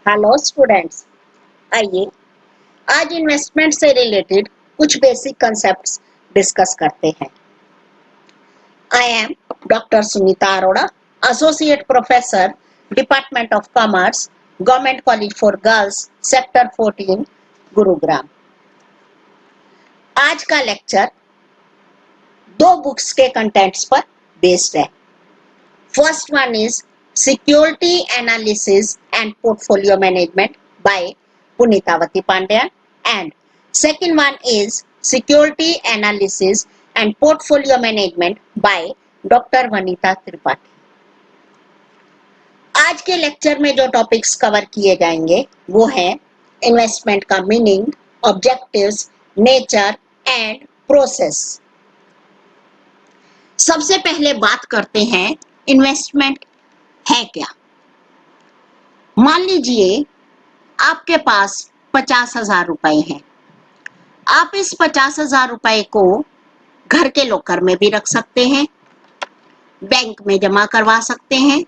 Hello students, आइए आज investment से रिलेटेड कुछ बेसिक कंसेप्ट्स डिस्कस करते हैं। I am doctor Sunita Arora, associate professor, department of commerce, government college for girls, sector 14, Gurugram. आज का लेक्चर दो बुक्स के कंटेंट्स पर बेस्ड है। First one is Security Analysis and Portfolio Management by Punitavati Pandyan, and second one is Security Analysis and Portfolio Management by Dr. Vanita Tripathi. आज के lecture में जो टॉपिक्स कवर किए जाएंगे वो है इन्वेस्टमेंट का meaning, objectives, nature and process. सबसे पहले बात करते हैं इन्वेस्टमेंट है क्या। मान लीजिए आपके पास 50,000 रुपए हैं। आप इस 50,000 रुपए को घर के लॉकर में भी रख सकते हैं, बैंक में जमा करवा सकते हैं,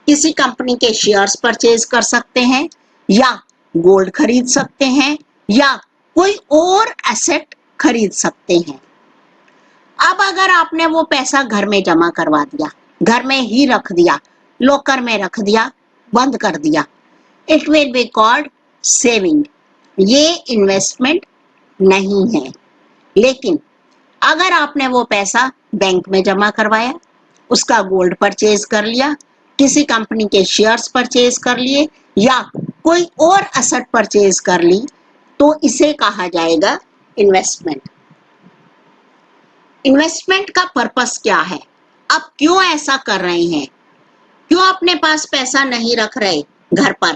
किसी कंपनी के शेयर्स परचेज कर सकते हैं, या गोल्ड खरीद सकते हैं, या कोई और एसेट खरीद सकते हैं। अब अगर आपने वो पैसा घर में जमा करवा दिया, घर में ही रख दिया, लॉकर में रख दिया, बंद कर दिया, it will be called saving. ये इन्वेस्टमेंट नहीं है। लेकिन अगर आपने वो पैसा बैंक में जमा करवाया, उसका गोल्ड परचेज कर लिया, किसी कंपनी के शेयर्स परचेज कर लिए, या कोई और एसेट परचेज कर ली, तो इसे कहा जाएगा इन्वेस्टमेंट। इन्वेस्टमेंट का पर्पस क्या है? आप क्यों ऐसा कर रहे हैं? क्यों अपने पास पैसा नहीं रख रहे घर पर?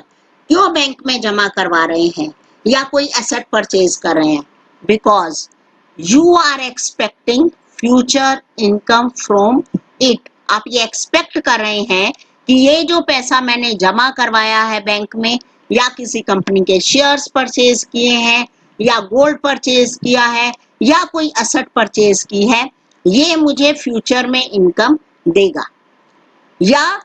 क्यों बैंक में जमा करवा रहे हैं या कोई एसेट परचेज कर रहे हैं? Because you are expecting future income from it. आप ये एक्सपेक्ट कर रहे हैं कि ये जो पैसा मैंने जमा करवाया है बैंक में, या किसी कंपनी के शेयर्स परचेज किए हैं, या गोल्ड परचेज किया है, या कोई एसेट परचेज की है, ये मुझे फ्यूचर में इनकम देगा, या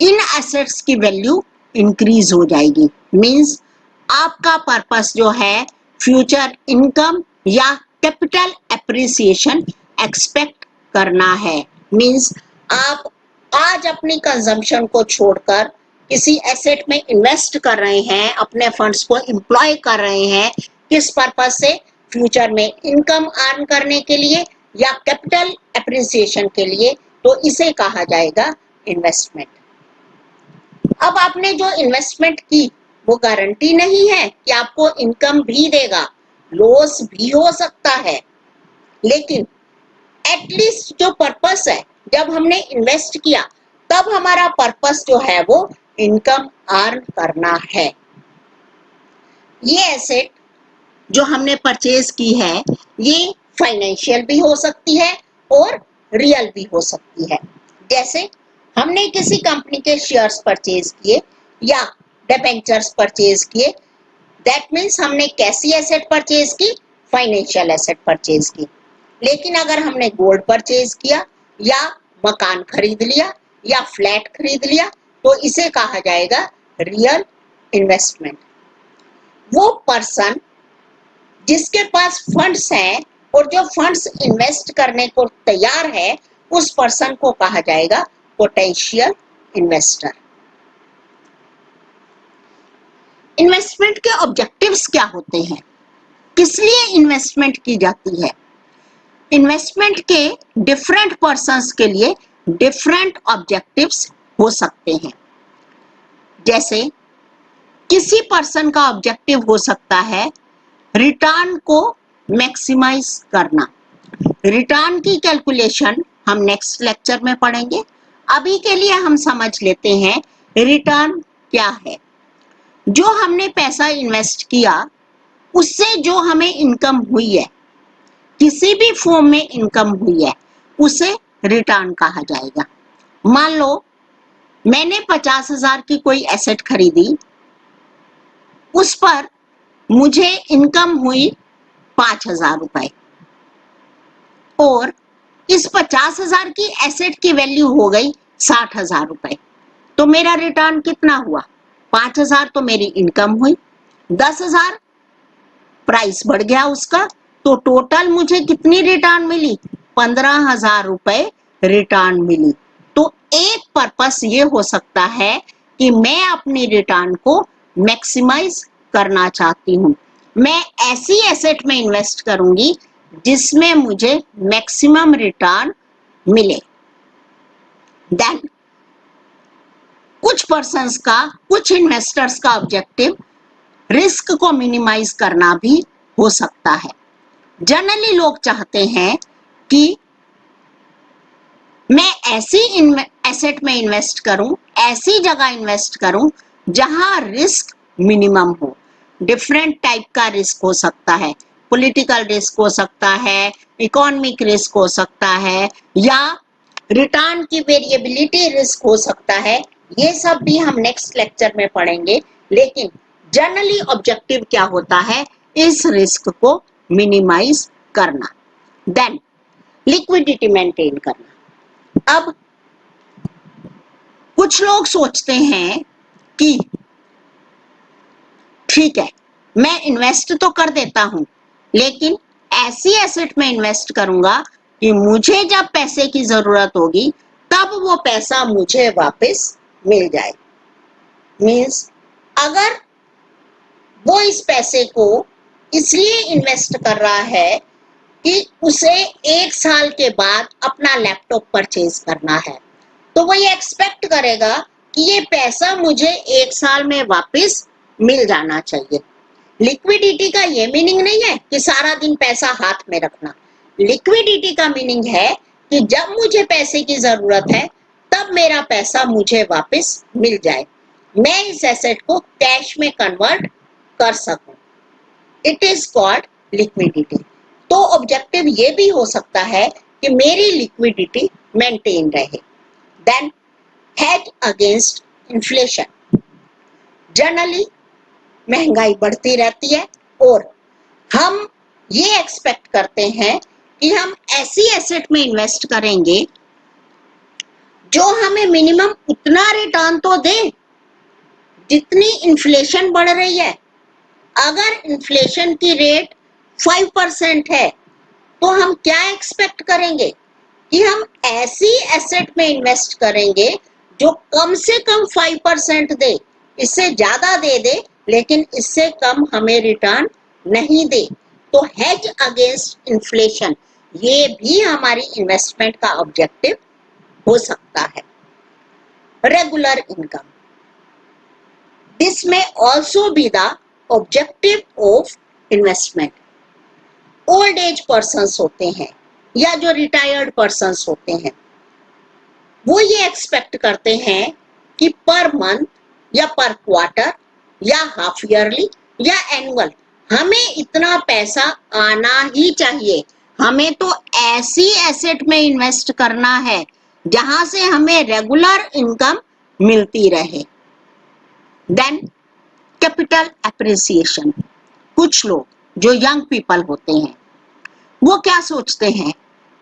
इन एसेट्स की वैल्यू इंक्रीज हो जाएगी। मींस आपका पर्पस जो है फ्यूचर इनकम या कैपिटल एप्रिसिएशन एक्सपेक्ट करना है। मींस आप आज अपनी कंजम्पशन को छोड़कर किसी एसेट में इन्वेस्ट कर रहे हैं, अपने फंड्स को एम्प्लॉय कर रहे हैं, किस पर्पस से? फ्यूचर में इनकम अर्न करने के लिए या कैपिटल एप्रिसिएशन के लिए। तो इसे कहा जाएगा इन्वेस्टमेंट। अब आपने जो इन्वेस्टमेंट की वो गारंटी नहीं है कि आपको इनकम भी देगा, लॉस भी हो सकता है। लेकिन एटलीस्ट जो पर्पस है, जब हमने इन्वेस्ट किया तब हमारा पर्पस जो है वो इनकम अर्न करना है। ये एसेट जो हमने परचेज की है ये फाइनेंशियल भी हो सकती है और रियल भी हो सकती है। जैसे हमने किसी कंपनी के शेयर्स परचेज किए या डिबेंचर्स परचेज किए, दैट मीन्स हमने कैसी एसेट परचेज की? फाइनेंशियल एसेट परचेज की। लेकिन अगर हमने गोल्ड परचेज किया, या मकान खरीद लिया, या फ्लैट खरीद लिया, तो इसे कहा जाएगा रियल इन्वेस्टमेंट। वो पर्सन जिसके पास फंड्स हैं और जो फंड्स इन्वेस्ट करने को तैयार है, उस पर्सन को कहा जाएगा पोटेंशियल इन्वेस्टर। इन्वेस्टमेंट के ऑब्जेक्टिव्स क्या होते हैं? किस लिए इन्वेस्टमेंट की जाती है? इन्वेस्टमेंट के डिफरेंट पर्संस के लिए डिफरेंट ऑब्जेक्टिव्स हो सकते हैं। जैसे किसी पर्सन का ऑब्जेक्टिव हो सकता है रिटर्न को मैक्सिमाइज करना। रिटर्न की कैलकुलेशन हम नेक्स्ट लेक्चर में पढ़ेंगे। अभी के लिए हम समझ लेते हैं रिटर्न क्या है। जो हमने पैसा इन्वेस्ट किया उससे जो हमें इनकम हुई है, किसी भी फॉर्म में इनकम हुई है, उसे रिटर्न कहा जाएगा। मान लो मैंने 50,000 की कोई एसेट खरीदी, उस पर मुझे इनकम हुई 5,000 रुपए, और इस 50,000 की एसेट की वैल्यू हो गई 60,000 रुपए। तो मेरा रिटर्न कितना हुआ? 5,000 तो मेरी इनकम हुई, 10,000 प्राइस बढ़ गया उसका, तो टोटल मुझे कितनी रिटर्न मिली? 15,000 रुपए रिटर्न मिली। तो एक पर्पस ये हो सकता है कि मैं अपनी रिटर्न को मैक्सिमाइज करना चाहती हूँ। मैं ऐसी एसेट में इन्वेस्ट करूंगी जिसमें मुझे मैक्सिमम रिटर्न मिले। देन कुछ पर्सन्स का, कुछ इन्वेस्टर्स का ऑब्जेक्टिव रिस्क को मिनिमाइज करना भी हो सकता है। जनरली लोग चाहते हैं कि मैं ऐसी एसेट में इन्वेस्ट करूं, ऐसी जगह इन्वेस्ट करूं जहां रिस्क मिनिमम हो। डिफरेंट टाइप का रिस्क हो सकता है, पॉलिटिकल रिस्क हो सकता है, इकोनॉमिक रिस्क हो सकता है, या रिटर्न की वेरिएबिलिटी रिस्क हो सकता है। ये सब भी हम नेक्स्ट लेक्चर में पढ़ेंगे। लेकिन जनरली ऑब्जेक्टिव क्या होता है? इस रिस्क को मिनिमाइज करना। देन लिक्विडिटी मेंटेन करना। अब कुछ लोग सोचते हैं कि ठीक है, मैं इन्वेस्ट तो कर देता हूं, लेकिन ऐसी एसेट में इन्वेस्ट करूंगा कि मुझे जब पैसे की जरूरत होगी तब वो पैसा मुझे वापस मिल जाए। मीन्स अगर वो इस पैसे को इसलिए इन्वेस्ट कर रहा है कि उसे 1 साल के बाद अपना लैपटॉप परचेज करना है, तो वो ये एक्सपेक्ट करेगा कि ये पैसा मुझे 1 साल में वापस मिल जाना चाहिए। लिक्विडिटी का ये मीनिंग नहीं है कि सारा दिन पैसा हाथ में रखना। लिक्विडिटी का मीनिंग है कि जब मुझे पैसे की जरूरत है तब मेरा पैसा मुझे वापस मिल जाए, मैं इस एसेट को कैश में कन्वर्ट कर सकूं। It is called liquidity. तो ऑब्जेक्टिव ये भी हो सकता है कि मेरी लिक्विडिटी मेंटेन रहे। Then hedge against inflation. Generally महंगाई बढ़ती रहती है और हम ये एक्सपेक्ट करते हैं कि हम ऐसी एसेट में इन्वेस्ट करेंगे जो हमें मिनिमम उतना रिटर्न तो दे जितनी इन्फ्लेशन बढ़ रही है। अगर इन्फ्लेशन की रेट 5% है तो हम क्या एक्सपेक्ट करेंगे कि हम ऐसी एसेट में इन्वेस्ट करेंगे जो कम से कम 5% दे, इससे ज्यादा दे दे लेकिन इससे कम हमें रिटर्न नहीं दे। तो हेज अगेंस्ट इन्फ्लेशन ये भी हमारी इन्वेस्टमेंट का ऑब्जेक्टिव हो सकता है। रेगुलर इनकम, दिस में also be the objective of investment. Old age persons होते हैं या जो रिटायर्ड पर्सन्स होते हैं, वो ये एक्सपेक्ट करते हैं कि पर मंथ या पर क्वार्टर या हाफ ईयरली या एनुअल हमें इतना पैसा आना ही चाहिए। हमें तो ऐसी एसेट में इन्वेस्ट करना है जहां से हमें रेगुलर इनकम मिलती रहे। Then capital appreciation. कुछ लोग जो यंग पीपल होते हैं वो क्या सोचते हैं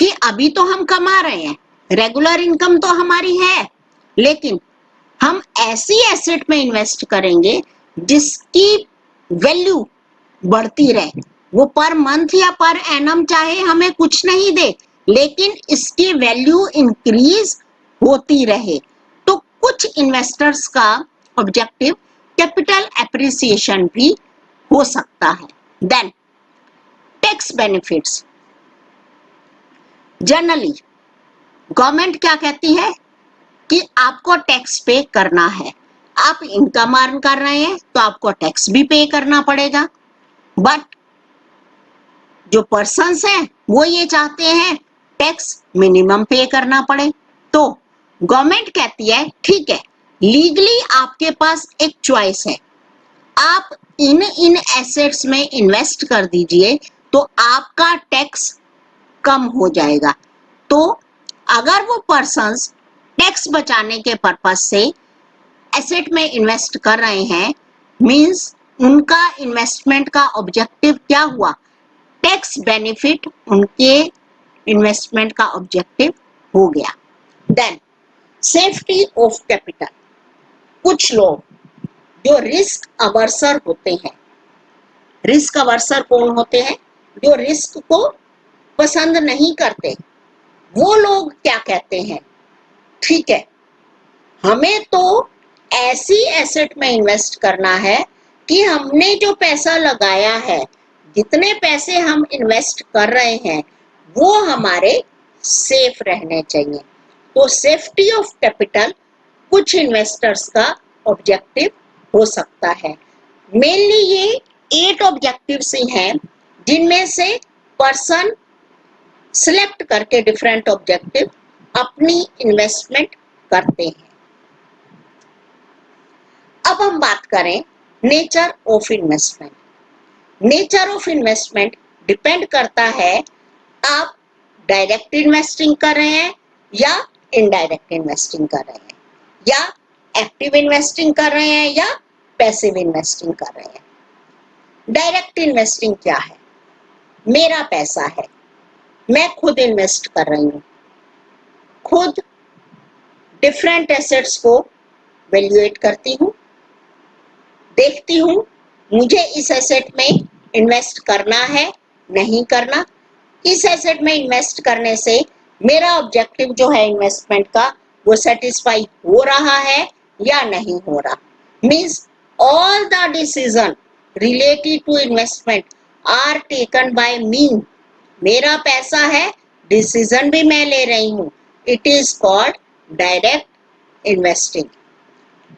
कि अभी तो हम कमा रहे हैं, रेगुलर इनकम तो हमारी है, लेकिन हम ऐसी एसेट में इन्वेस्ट करेंगे जिसकी वैल्यू बढ़ती रहे। वो पर मंथ या पर एनम चाहे हमें कुछ नहीं दे, लेकिन इसकी वैल्यू इंक्रीज होती रहे। तो कुछ इन्वेस्टर्स का ऑब्जेक्टिव कैपिटल एप्रिसिएशन भी हो सकता है। Then tax benefits. Generally government क्या कहती है कि आपको टैक्स पे करना है। आप इनकम अर्न कर रहे हैं तो आपको टैक्स भी पे करना पड़ेगा। बट जो पर्सन्स हैं वो ये चाहते हैं टैक्स मिनिमम पे करना पड़े। तो गवर्नमेंट कहती है ठीक है, लीगली आपके पास एक चॉइस है, आप इन एसेट्स में इन्वेस्ट कर दीजिए तो आपका टैक्स कम हो जाएगा। तो अगर वो पर्सन्स टैक्स बचाने के पर्पस से एसेट में इन्वेस्ट कर रहे हैं, मींस उनका इन्वेस्टमेंट का ऑब्जेक्टिव क्या हुआ? टैक्स बेनिफिट उनके इन्वेस्टमेंट का ऑब्जेक्टिव हो गया। Then safety of capital. कुछ लोग जो रिस्क अवर्सर होते हैं। रिस्क अवर्सर कौन होते हैं? जो रिस्क को पसंद नहीं करते। वो लोग क्या कहते हैं? ठीक है, हमें तो ऐसी एसेट में इन्वेस्ट करना है कि हमने जो पैसा लगाया है, जितने पैसे हम इन्वेस्ट कर रहे हैं, वो हमारे सेफ रहने चाहिए। तो सेफ्टी ऑफ कैपिटल कुछ इन्वेस्टर्स का ऑब्जेक्टिव हो सकता है। मेनली ये 8 ऑब्जेक्टिव्स ही हैं, जिनमें से पर्सन सिलेक्ट करके डिफरेंट ऑब्जेक्टिव अपनी इन्वेस्टमेंट करते हैं। अब हम बात करें nature of investment. Nature of investment depend करता है आप डायरेक्ट इन्वेस्टिंग कर रहे हैं या इनडायरेक्ट इन्वेस्टिंग कर रहे हैं, या एक्टिव इन्वेस्टिंग कर रहे हैं या पैसिव इन्वेस्टिंग कर रहे हैं। डायरेक्ट इन्वेस्टिंग क्या है? मेरा पैसा है, मैं खुद इन्वेस्ट कर रही हूँ, खुद डिफरेंट एसेट्स को वैल्यूएट करती हूँ, देखती हूँ मुझे इस एसेट में इन्वेस्ट करना है नहीं करना, इस एसेट में इन्वेस्ट करने से मेरा ऑब्जेक्टिव जो है इन्वेस्टमेंट का वो सेटिस्फाई हो रहा है या नहीं हो रहा। Means all the decision related to investment are taken by me. मेरा पैसा है, डिसीजन भी मैं ले रही हूँ। It is called direct investing.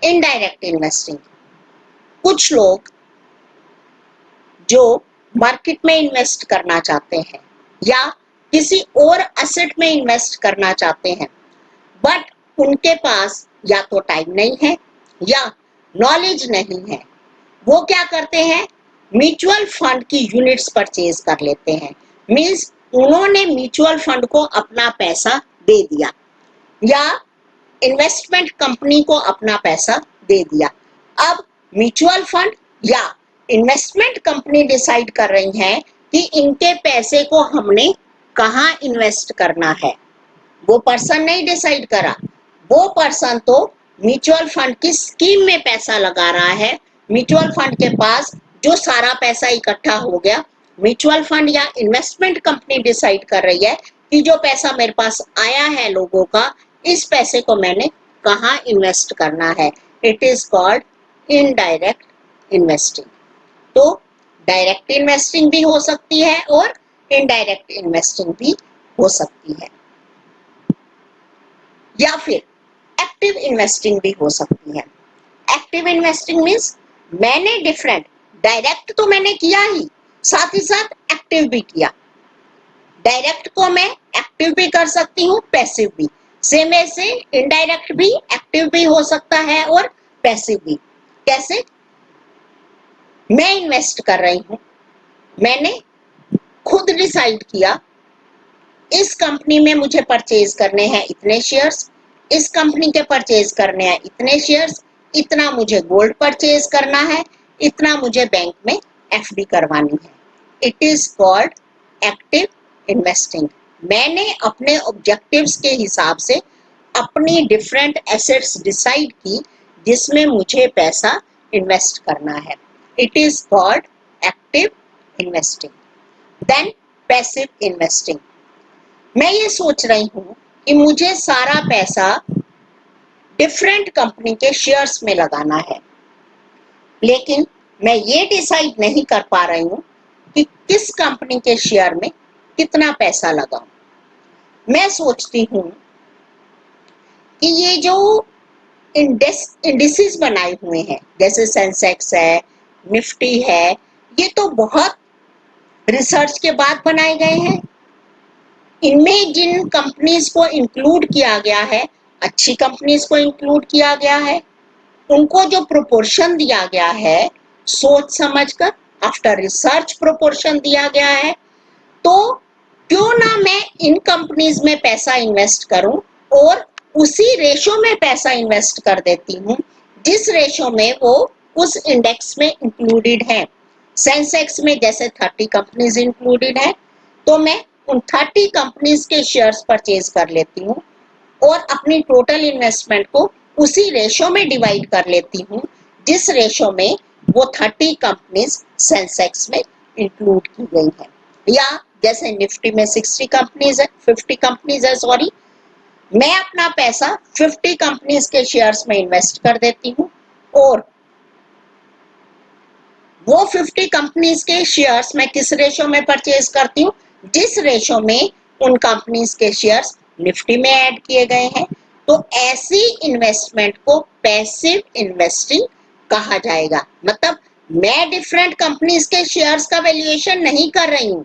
Indirect investing, कुछ लोग जो मार्केट में इन्वेस्ट करना चाहते हैं या किसी और एसेट में इन्वेस्ट करना चाहते हैं, बट उनके पास या तो टाइम नहीं है या नॉलेज नहीं है, वो क्या करते हैं? म्यूचुअल फंड की यूनिट्स परचेज कर लेते हैं। मीन्स उन्होंने म्यूचुअल फंड को अपना पैसा दे दिया या इन्वेस्टमेंट कंपनी को अपना पैसा दे दिया। अब म्यूचुअल फंड या इन्वेस्टमेंट कंपनी डिसाइड कर रही है कि इनके पैसे को हमने कहाँ इन्वेस्ट करना है। वो पर्सन नहीं डिसाइड करा, वो पर्सन तो म्यूचुअल फंड की स्कीम में पैसा लगा रहा है। म्यूचुअल फंड के पास जो सारा पैसा इकट्ठा हो गया, म्यूचुअल फंड या इन्वेस्टमेंट कंपनी डिसाइड कर रही है कि जो पैसा मेरे पास आया है लोगों का, इस पैसे को मैंने कहाँ इन्वेस्ट करना है। It is called indirect investing. तो डायरेक्ट इन्वेस्टिंग भी हो सकती है और इनडायरेक्ट इन्वेस्टिंग भी हो सकती है, या फिर एक्टिव इन्वेस्टिंग भी हो सकती है। एक्टिव इन्वेस्टिंग मीन्स मैंने डिफरेंट, डायरेक्ट तो मैंने किया ही, साथ ही साथ एक्टिव भी किया। डायरेक्ट को मैं एक्टिव भी कर सकती हूँ, पैसिव भी। सेम वैसे इनडायरेक्ट भी एक्टिव भी हो सकता है और पैसिव भी। कैसे? मैं इन्वेस्ट कर रही हूँ, मैंने खुद डिसाइड किया इस कंपनी में मुझे परचेज करने हैं इतने शेयर्स, इस कंपनी के परचेज करने हैं इतने शेयर्स, इतना मुझे गोल्ड परचेज करना है, इतना मुझे बैंक में एफडी करवानी है। It is called active investing. मैंने अपने ऑब्जेक्टिव्स के हिसाब से अपनी डिफरेंट एसेट्स डिसाइड की जिसमें मुझे पैसा इन्वेस्ट करना है। It is called active investing. Then passive investing, मैं ये सोच रही हूँ कि मुझे सारा पैसा डिफरेंट कंपनी के शेयर्स में लगाना है, लेकिन मैं ये डिसाइड नहीं कर पा रही हूँ कि किस कंपनी के शेयर में कितना पैसा लगाऊं। मैं सोचती हूँ कि ये जो इंडिसेस बनाए हुए हैं, जैसे सेंसेक्स है, निफ्टी है, ये तो बहुत रिसर्च के बाद बनाए गए हैं। इनमें जिन कंपनीज को इंक्लूड किया गया है, अच्छी कंपनीज को इंक्लूड किया गया है, उनको जो प्रोपोर्शन दिया गया है सोच समझकर, आफ्टर रिसर्च प्रोपोर्शन दिया गया है, तो क्यों ना मैं इन कंपनीज में पैसा इन्वेस्ट करूं और उसी रेशो में पैसा इन्वेस्ट कर देती हूं जिस रेशो में वो उस इंडेक्स में इंक्लूडेड है। सेंसेक्स में जैसे 30 कंपनीज इंक्लूडेड है, तो मैं उन 30 कंपनीज के शेयर्स परचेज कर लेती हूँ और अपनी टोटल इन्वेस्टमेंट को उसी रेशो में डिवाइड कर लेती हूँ जिस रेशो में वो 30 कंपनीज सेंसेक्स में इंक्लूड की गई है, या जैसे निफ्टी में 60 कंपनीज है, 50 कंपनीज है सॉरी, मैं अपना पैसा 50 कंपनीज के शेयर्स में इन्वेस्ट कर देती हूँ और वो 50 कंपनीज के शेयर्स मैं किस रेशो में परचेज करती हूँ, जिस रेशो में उन कंपनीज के शेयर्स निफ्टी में ऐड किए गए हैं। तो ऐसी इन्वेस्टमेंट को पैसिव इन्वेस्टिंग कहा जाएगा। मतलब मैं डिफरेंट कंपनीज के शेयर्स का वैल्यूएशन नहीं कर रही हूँ,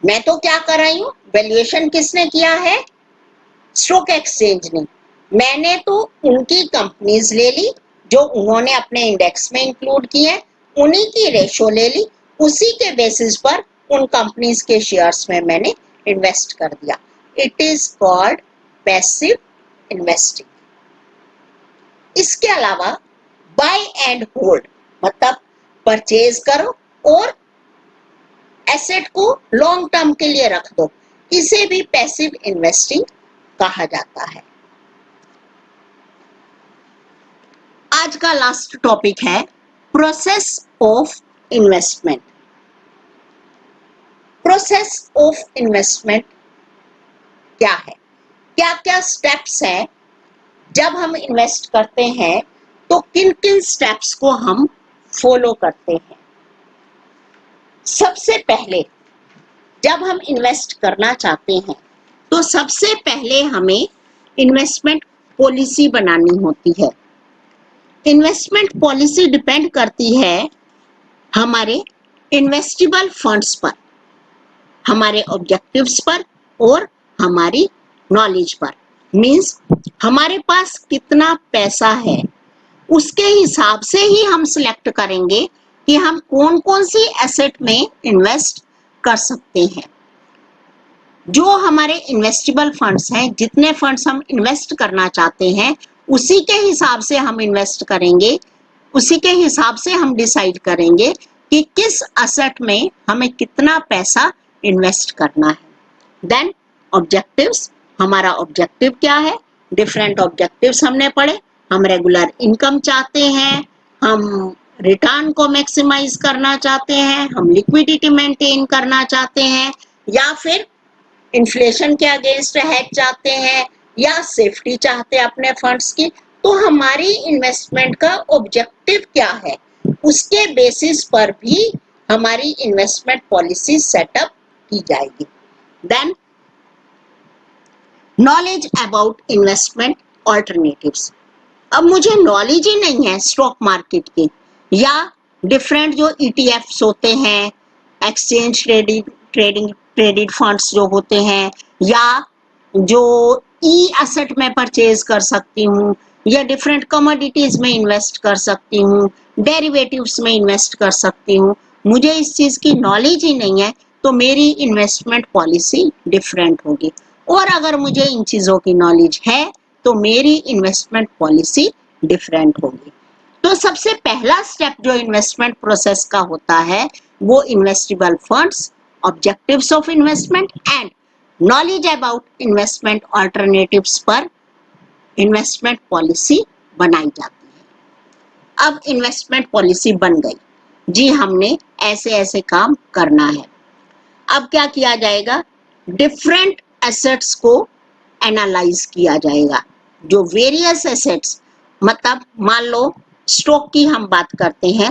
मैं तो क्या कर रही हूँ, वैल्यूएशन किसने किया है, स्टॉक एक्सचेंज ने। मैंने तो उनकी कंपनीज ले ली जो उन्होंने अपने इंडेक्स में इंक्लूड की है, उन्हीं की रेशो ले ली, उसी के बेसिस पर उन कंपनीज के शेयर्स में मैंने इन्वेस्ट कर दिया। It is called passive investing. इसके अलावा बाय एंड होल्ड, मतलब परचेज करो और एसेट को लॉन्ग टर्म के लिए रख दो, इसे भी पैसिव इन्वेस्टिंग कहा जाता है। आज का लास्ट टॉपिक है process of investment. Process of investment क्या है, क्या क्या स्टेप्स हैं, जब हम इन्वेस्ट करते हैं तो किन किन स्टेप्स को हम फॉलो करते हैं। सबसे पहले जब हम इन्वेस्ट करना चाहते हैं तो सबसे पहले हमें इन्वेस्टमेंट पॉलिसी बनानी होती है। इन्वेस्टमेंट पॉलिसी डिपेंड करती है हमारे इन्वेस्टेबल फंड्स पर, हमारे ऑब्जेक्टिव्स पर और हमारी नॉलेज पर। मींस हमारे पास कितना पैसा है, उसके हिसाब से ही हम सिलेक्ट करेंगे कि हम कौन कौन सी एसेट में इन्वेस्ट कर सकते हैं। जो हमारे इन्वेस्टेबल फंड्स हैं, जितने फंड्स हम इन्वेस्ट करना चाहते हैं, उसी के हिसाब से हम इन्वेस्ट करेंगे, उसी के हिसाब से हम डिसाइड करेंगे कि किस एसेट में हमें कितना पैसा इन्वेस्ट करना है। देन ऑब्जेक्टिव्स, हमारा ऑब्जेक्टिव क्या है, डिफरेंट ऑब्जेक्टिव्स हमने पढ़े। हम रेगुलर इनकम चाहते हैं, हम रिटर्न को मैक्सिमाइज करना चाहते हैं, हम लिक्विडिटी मेंटेन करना चाहते हैं, या फिर इन्फ्लेशन के अगेंस्ट हेज चाहते हैं, या सेफ्टी चाहते हैं अपने फंड्स की। तो हमारी इन्वेस्टमेंट का ऑब्जेक्टिव क्या है, उसके बेसिस पर भी हमारी इन्वेस्टमेंट पॉलिसी सेटअप की जाएगी। Then knowledge about investment alternatives. अब मुझे नॉलेज ही नहीं है स्टॉक मार्केट की, या डिफरेंट जो ETFs होते हैं, एक्सचेंज ट्रेडेड फंड्स जो होते हैं, या जो ई एसेट में परचेज कर सकती हूँ, या डिफरेंट कमोडिटीज में इन्वेस्ट कर सकती हूँ, डेरिवेटिव्स में इन्वेस्ट कर सकती हूँ, मुझे इस चीज की नॉलेज ही नहीं है, तो मेरी इन्वेस्टमेंट पॉलिसी डिफरेंट होगी। और अगर मुझे इन चीजों की नॉलेज है तो मेरी इन्वेस्टमेंट पॉलिसी डिफरेंट होगी। तो सबसे पहला स्टेप जो इन्वेस्टमेंट प्रोसेस का होता है वो investable funds, objectives of investment and knowledge about investment alternatives पर इन्वेस्टमेंट पॉलिसी बनाई जाती है। अब इन्वेस्टमेंट पॉलिसी बन गई जी, हमने ऐसे ऐसे काम करना है। अब क्या किया जाएगा, डिफरेंट एसेट्स को एनालाइज किया जाएगा। जो वेरियस एसेट्स, मतलब मान लो स्टॉक की हम बात करते हैं,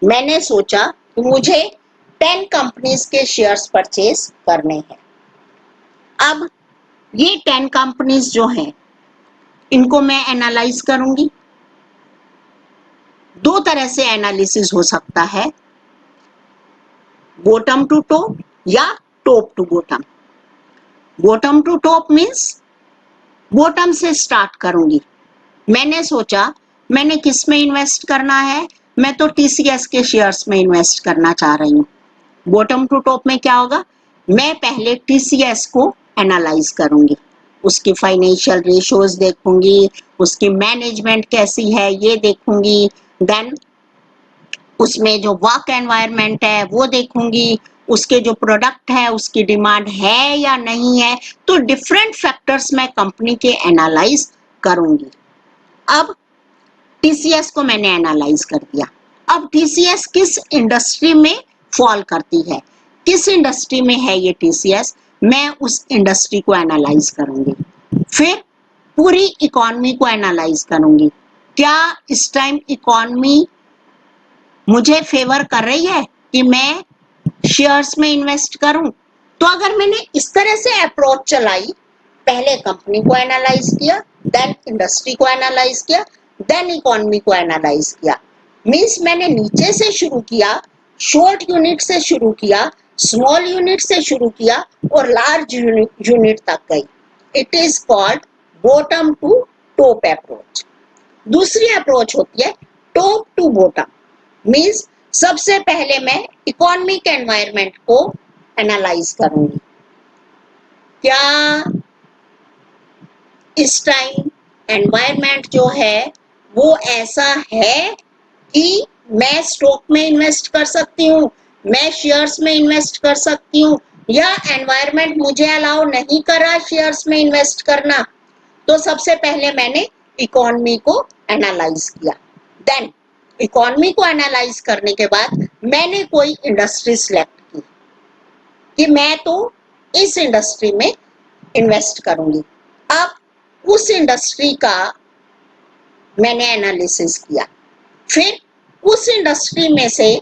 मैंने सोचा कि मुझे 10 कंपनीज के शेयर्स परचेज करने हैं। अब ये 10 कंपनीज जो हैं इनको मैं एनालाइज करूंगी। दो तरह से एनालिसिस हो सकता है, बॉटम टू टॉप या top to bottom. Bottom to top means bottom से स्टार्ट करूंगी। मैंने सोचा मैंने किस में इन्वेस्ट करना है, मैं तो TCS के शेयर्स में इन्वेस्ट करना चाह रही हूँ। बॉटम टू टॉप में क्या होगा, मैं पहले TCS को एनालाइज करूंगी, उसकी फाइनेंशियल रेशियोज देखूंगी, उसकी मैनेजमेंट कैसी है ये देखूंगी, देन उसमें जो वर्क एनवायरनमेंट है वो देखूंगी, उसके जो प्रोडक्ट है उसकी डिमांड है या नहीं है। तो डिफरेंट फैक्टर्स मैं कंपनी के एनालाइज करूंगी। अब टीसीएस को मैंने एनालाइज कर दिया। अब टीसीएस किस इंडस्ट्री में फॉल करती है, किस इंडस्ट्री में है ये टीसीएस, मैं उस इंडस्ट्री को एनालाइज करूंगी। फिर पूरी इकोनॉमी को एनालाइज करूंगी, क्या इस टाइम इकोनॉमी मुझे फेवर कर रही है कि मैं शेयर्स में इन्वेस्ट करूं। तो अगर मैंने इस तरह से अप्रोच चलाई, पहले कंपनी को एनालाइज किया, देन इंडस्ट्री को एनालाइज किया, देन इकोनॉमी को एनालाइज किया, मींस मैंने नीचे से शुरू किया, शॉर्ट यूनिट से शुरू किया, स्मॉल यूनिट से शुरू किया और लार्ज यूनिट तक गई। It is called bottom to top approach. दूसरी अप्रोच होती है टॉप टू बॉटम, मींस सबसे पहले मैं इकोनॉमिक एनवायरनमेंट को एनालाइज करूंगी, क्या इस टाइम एनवायरनमेंट जो है वो ऐसा है कि मैं स्टॉक में इन्वेस्ट कर सकती हूँ, मैं शेयर्स में इन्वेस्ट कर सकती हूँ, या एनवायरनमेंट मुझे अलाउ नहीं कर रहा शेयर्स में इन्वेस्ट करना। तो सबसे पहले मैंने इकोनॉमी को एनालाइज किया, देन इकोनॉमी को एनालाइज करने के बाद मैंने कोई इंडस्ट्री सिलेक्ट की कि मैं तो इस इंडस्ट्री में इन्वेस्ट करूंगी। अब उस इंडस्ट्री का मैंने एनालिसिस किया, फिर उस इंडस्ट्री में से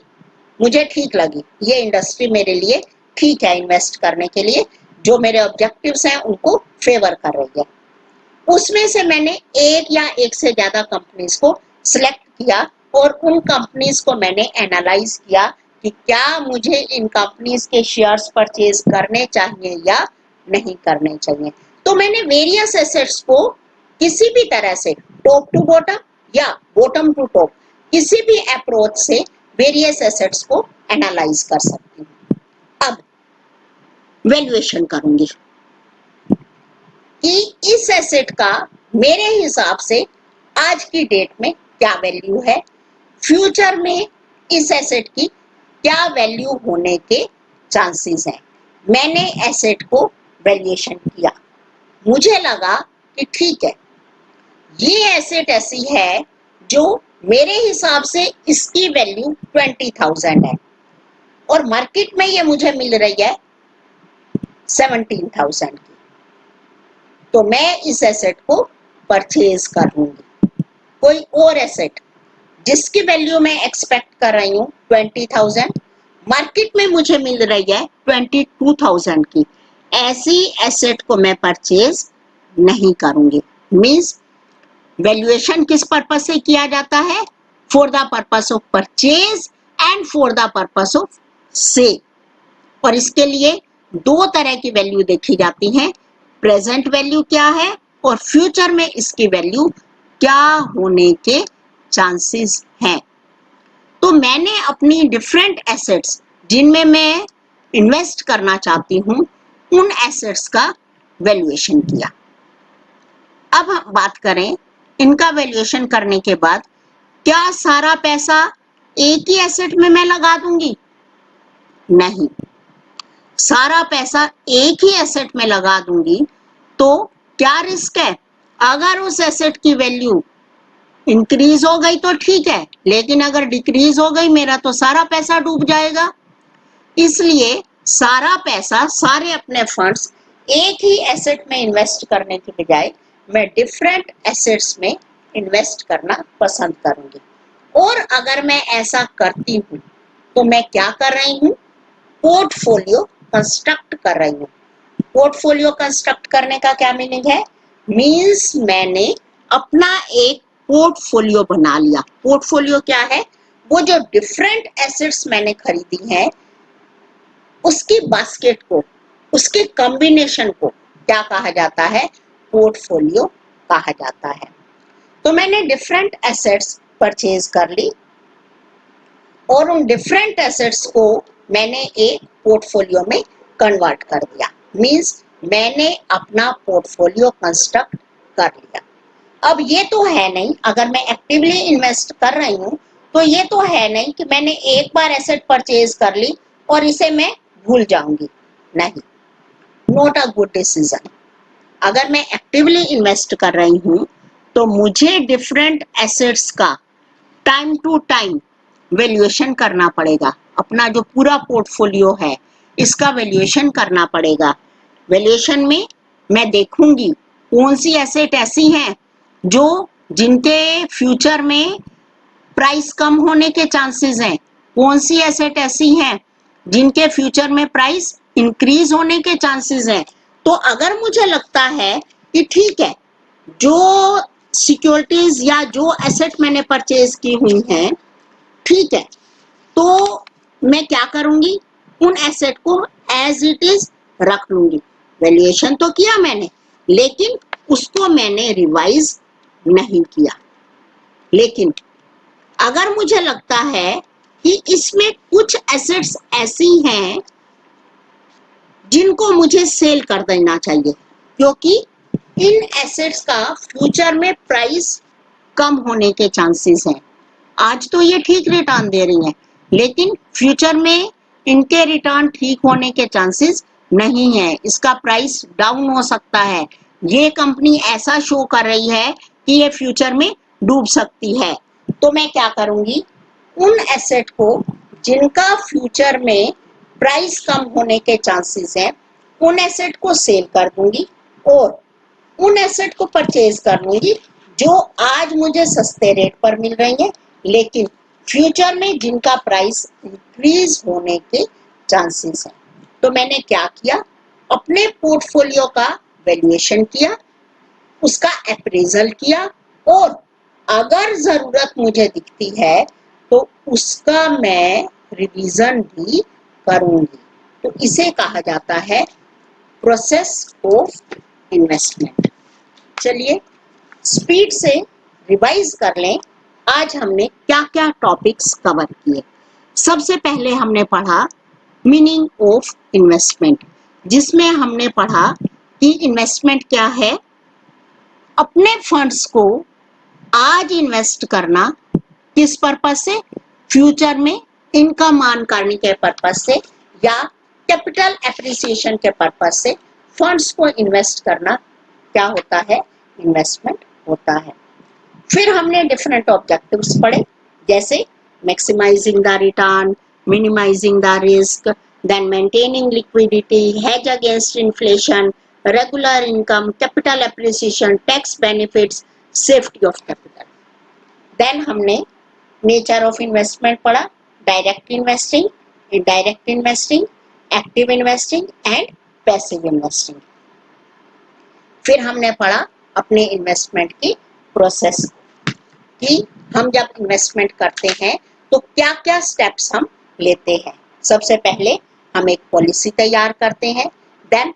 मुझे ठीक लगी, ये इंडस्ट्री मेरे लिए ठीक है इन्वेस्ट करने के लिए, जो मेरे ऑब्जेक्टिव्स हैं उनको फेवर कर रही है, उसमें से मैंने एक या एक से ज्यादा कंपनीज को सिलेक्ट किया और उन कंपनीज को मैंने एनालाइज किया कि क्या मुझे इन कंपनीज के शेयर्स परचेज करने चाहिए या नहीं करने चाहिए। तो मैंने वेरियस एसेट्स को किसी भी तरह से टॉप टू बॉटम या बॉटम टू टॉप किसी भी अप्रोच से वेरियस एसेट्स को एनालाइज कर सकती हूँ। अब वैल्यूएशन करूंगी कि इस एसेट का मेरे हिसाब से आज की डेट में क्या वैल्यू है, फ्यूचर में इस एसेट की क्या वैल्यू होने के चांसेस हैं। मैंने एसेट को वैल्यूएशन किया, मुझे लगा कि ठीक है ये एसेट ऐसी है जो मेरे हिसाब से इसकी वैल्यू 20,000 है और मार्केट में ये मुझे मिल रही है 17,000 की, तो मैं इस एसेट को परचेज कर लूंगी। कोई और एसेट जिसकी वैल्यू मैं एक्सपेक्ट कर रही हूँ 20,000, मार्केट में मुझे मिल रही है 22,000 की, ऐसी एसेट को मैं परचेज नहीं करूंगी। मींस वैल्यूएशन किस पर्पस से किया जाता है, for the purpose of purchase and for the purpose of sale. और इसके लिए दो तरह की वैल्यू देखी जाती है, प्रेजेंट वैल्यू क्या है और फ्यूचर में इसकी वैल्यू क्या होने के चांसेस हैं। तो मैंने अपनी डिफरेंट एसेट्स जिनमें मैं इन्वेस्ट करना चाहती हूँ उन एसेट्स का वैल्यूएशन किया। अब हम बात करें इनका वैल्यूएशन करने के बाद क्या सारा पैसा एक ही एसेट में मैं लगा दूंगी, नहीं, सारा पैसा एक ही एसेट में लगा दूंगी तो क्या रिस्क है, अगर उस एसेट की वैल्यू इंक्रीज हो गई तो ठीक है, लेकिन अगर डिक्रीज हो गई मेरा तो सारा पैसा डूब जाएगा। इसलिए सारा पैसा, सारे अपने फंड्स एक ही एसेट में इन्वेस्ट करने की बजाय मैं डिफरेंट एसेट्स में इन्वेस्ट करना पसंद करूंगी। और अगर मैं ऐसा करती हूँ तो मैं क्या कर रही हूँ, पोर्टफोलियो कंस्ट्रक्ट कर रही हूँ। पोर्टफोलियो कंस्ट्रक्ट करने का क्या मीनिंग है, मींस मैंने अपना एक पोर्टफोलियो बना लिया। पोर्टफोलियो क्या है, वो जो डिफरेंट एसेट्स मैंने खरीदी हैं उसकी बास्केट को, उसके कॉम्बिनेशन को क्या कहा जाता है, पोर्टफोलियो कहा जाता है। तो मैंने डिफरेंट एसेट्स परचेज कर ली और उन डिफरेंट एसेट्स को मैंने एक पोर्टफोलियो में कन्वर्ट कर दिया, मींस मैंने अपना पोर्टफोलियो कंस्ट्रक्ट कर लिया। अब ये तो है नहीं, अगर मैं एक्टिवली इन्वेस्ट कर रही हूँ तो ये तो है नहीं कि मैंने एक बार एसेट परचेज कर ली और इसे मैं भूल जाऊंगी, नहीं, नॉट अ गुड डिसीजन। अगर मैं एक्टिवली इन्वेस्ट कर रही हूँ तो मुझे डिफरेंट एसेट्स का टाइम टू टाइम वैल्यूएशन करना पड़ेगा। अपना जो पूरा पोर्टफोलियो है इसका वैल्यूएशन करना पड़ेगा। वैल्यूएशन में मैं देखूंगी कौन सी एसेट ऐसी हैं जो जिनके फ्यूचर में प्राइस कम होने के चांसेस हैं, कौन सी एसेट ऐसी हैं जिनके फ्यूचर में प्राइस इंक्रीज होने के चांसेस हैं। तो अगर मुझे लगता है कि ठीक है, जो सिक्योरिटीज या जो एसेट मैंने परचेज की हुई हैं ठीक है, तो मैं क्या करूंगी, उन एसेट को एज इट इज रख लूंगी। वैल्यूएशन तो किया मैंने, लेकिन उसको मैंने रिवाइज नहीं किया। लेकिन अगर मुझे लगता है कि इसमें कुछ एसेट्स ऐसी हैं जिनको मुझे सेल कर देना चाहिए, क्योंकि इन एसेट्स का फ्यूचर में प्राइस कम होने के चांसेस हैं। आज तो ये ठीक रिटर्न दे रही हैं, लेकिन फ्यूचर में इनके रिटर्न ठीक होने के चांसेस नहीं है। इसका प्राइस डाउन हो सकता है। ये कंपनी ऐसा शो कर रही है कि ये फ्यूचर में डूब सकती है। तो मैं क्या करूंगी, उन एसेट को जिनका फ्यूचर में प्राइस कम होने के चांसेस हैं, उन एसेट को सेल कर दूंगी और उन एसेट को परचेज कर लूंगी जो आज मुझे सस्ते रेट पर मिल रही है, लेकिन फ्यूचर में जिनका प्राइस इंक्रीज होने के चांसेस हैं। तो मैंने क्या किया, अपने पोर्टफोलियो का वैल्यूएशन किया, उसका अप्रेजल किया और अगर जरूरत मुझे दिखती है तो उसका मैं रिवीजन भी करूंगी। तो इसे कहा जाता है प्रोसेस ऑफ इन्वेस्टमेंट। चलिए स्पीड से रिवाइज कर लें, आज हमने क्या क्या टॉपिक्स कवर किए। सबसे पहले हमने पढ़ा मीनिंग ऑफ इन्वेस्टमेंट, जिसमें हमने पढ़ा कि इन्वेस्टमेंट क्या है, अपने फंड्स को आज इन्वेस्ट करना, किस पर्पस से, फ्यूचर में इनकम अर्न करने के पर्पस से या कैपिटल एप्रिसिएशन के पर्पस से फंड्स को इन्वेस्ट करना क्या होता है, इन्वेस्टमेंट होता है। फिर हमने डिफरेंट ऑब्जेक्टिव्स पढ़े, जैसे maximising the return, minimising the risk, then maintaining liquidity, hedge against inflation, regular income, capital appreciation, tax benefits, safety of capital. Then हमने नेचर ऑफ इन्वेस्टमेंट पढ़ा, direct investing, indirect investing, active investing and passive investing. फिर हमने पढ़ा अपने investment की process कि हम जब इन्वेस्टमेंट करते हैं तो क्या क्या स्टेप्स हम लेते हैं। सबसे पहले हम एक पॉलिसी तैयार करते हैं, देन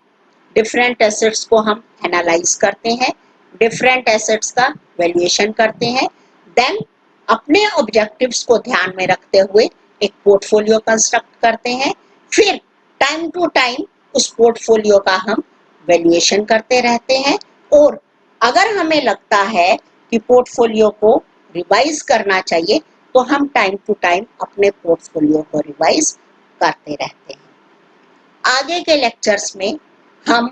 डिफरेंट एसेट्स को हम एनालाइज करते हैं, डिफरेंट एसेट्स का वैल्यूएशन करते हैं, देन अपने ऑब्जेक्टिव्स को ध्यान में रखते हुए एक पोर्टफोलियो कंस्ट्रक्ट करते हैं। फिर टाइम टू टाइम उस पोर्टफोलियो का हम वैल्यूएशन करते रहते हैं और अगर हमें लगता है कि पोर्टफोलियो को रिवाइज करना चाहिए तो हम टाइम टू टाइम अपने पोर्टफोलियो को रिवाइज करते रहते हैं। आगे के लेक्चर्स में हम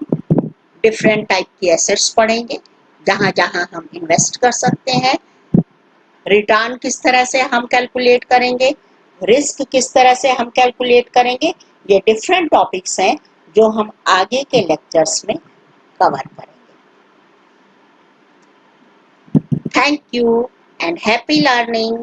डिफरेंट टाइप की एसेट्स पढ़ेंगे, जहां जहां हम इन्वेस्ट कर सकते हैं, रिटर्न किस तरह से हम कैलकुलेट करेंगे, रिस्क किस तरह से हम कैलकुलेट करेंगे। ये डिफरेंट टॉपिक्स हैं जो हम आगे के लेक्चर्स में कवर करेंगे। Thank you and happy learning.